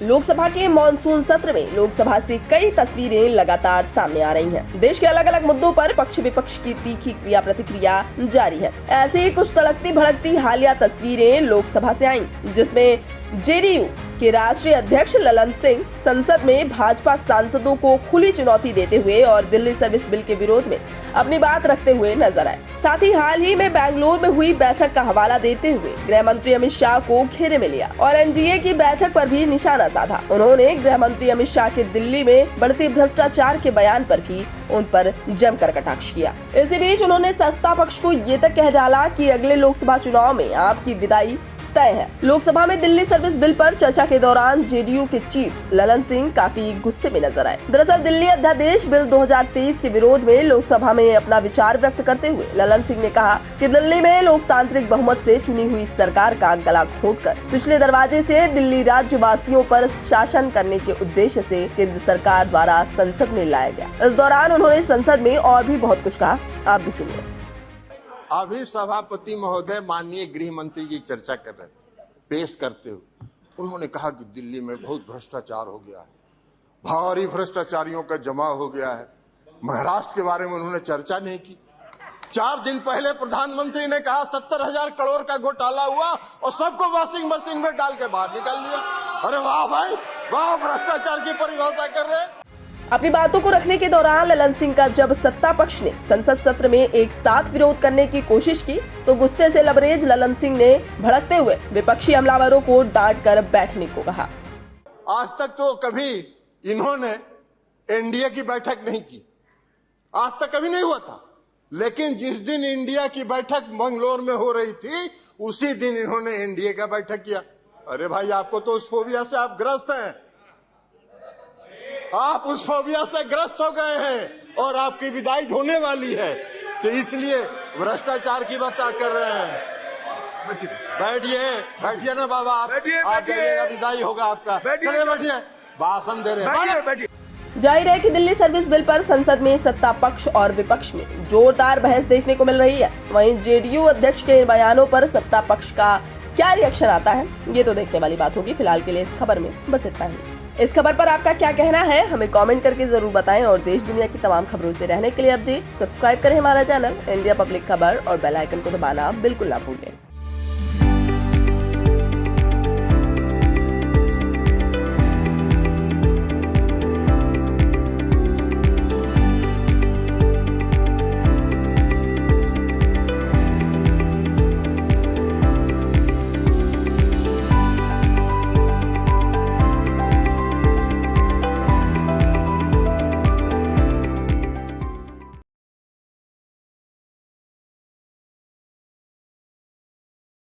लोकसभा के मानसून सत्र में लोकसभा से कई तस्वीरें लगातार सामने आ रही हैं। देश के अलग अलग मुद्दों पर पक्ष विपक्ष की तीखी क्रिया प्रतिक्रिया जारी है। ऐसे ही कुछ तड़कती भड़कती हालिया तस्वीरें लोकसभा से आईं, जिसमें जेडीयू के राष्ट्रीय अध्यक्ष ललन सिंह संसद में भाजपा सांसदों को खुली चुनौती देते हुए और दिल्ली सर्विस बिल के विरोध में अपनी बात रखते हुए नजर आए। साथ ही हाल ही में बेंगलुरु में हुई बैठक का हवाला देते हुए गृह मंत्री अमित शाह को घेरे में लिया और एनडीए की बैठक पर भी निशाना साधा। उन्होंने गृह मंत्री अमित शाह के दिल्ली में बढ़ती भ्रष्टाचार के बयान पर भी उन पर जमकर कटाक्ष किया। इसी बीच उन्होंने सत्ता पक्ष को ये तक कह डाला कि अगले लोकसभा चुनाव में आपकी विदाई तय है। लोकसभा में दिल्ली सर्विस बिल पर चर्चा के दौरान जेडीयू के चीफ ललन सिंह काफी गुस्से में नजर आए। दरअसल दिल्ली अध्यादेश बिल 2023 के विरोध में लोकसभा में अपना विचार व्यक्त करते हुए ललन सिंह ने कहा कि दिल्ली में लोकतांत्रिक बहुमत से चुनी हुई सरकार का गला घोंटकर पिछले दरवाजे से दिल्ली राज्यवासियों पर शासन करने के उद्देश्य से केंद्र सरकार द्वारा संसद में लाया गया। इस दौरान उन्होंने संसद में और भी बहुत कुछ कहा, आप भी सुनिए। अभी सभापति महोदय माननीय गृह मंत्री जी चर्चा कर रहे थे, पेश करते हुए उन्होंने कहा कि दिल्ली में बहुत भ्रष्टाचार हो गया है, भारी भ्रष्टाचारियों का जमा हो गया है। महाराष्ट्र के बारे में उन्होंने चर्चा नहीं की। 4 दिन पहले प्रधानमंत्री ने कहा 70,000 करोड़ का घोटाला हुआ और सबको वॉशिंग मशीन में डाल के बाहर निकाल लिया। अरे वाह भाई वाह, भ्रष्टाचार की परिभाषा कर रहे। अपनी बातों को रखने के दौरान ललन सिंह का जब सत्ता पक्ष ने संसद सत्र में एक साथ विरोध करने की कोशिश की तो गुस्से से लबरेज ललन सिंह ने भड़कते हुए विपक्षी हमलावरों को डांट कर बैठने को कहा। आज तक तो कभी इन्होंने एनडीए की बैठक नहीं की, आज तक कभी नहीं हुआ था। लेकिन जिस दिन इंडिया की बैठक बेंगलुरु में हो रही थी उसी दिन इन्होंने एनडीए का बैठक किया। अरे भाई, आपको तो उस फोबिया से आप ग्रस्त हैं, आप उस फोबिया से ग्रस्त हो गए हैं और आपकी विदाई होने वाली है, तो इसलिए भ्रष्टाचार की बात कर रहे हैं। बैठिए ना बाबा, आप जाइएगा, विदाई होगा आपका। बैठिए, भाषण दे रहे हैं। जाहिर है कि दिल्ली सर्विस बिल पर संसद में सत्ता पक्ष और विपक्ष में जोरदार बहस देखने को मिल रही है। वहीं जेडीयू अध्यक्ष के बयानों पर सत्ता पक्ष का क्या रिएक्शन आता है, ये तो देखने वाली बात होगी। फिलहाल के लिए इस खबर में बस इतना ही। इस खबर पर आपका क्या कहना है, हमें कमेंट करके जरूर बताएं और देश दुनिया की तमाम खबरों से रहने के लिए अपडेट सब्सक्राइब करें हमारा चैनल इंडिया पब्लिक खबर और बेल आइकन को दबाना बिल्कुल ना भूलें।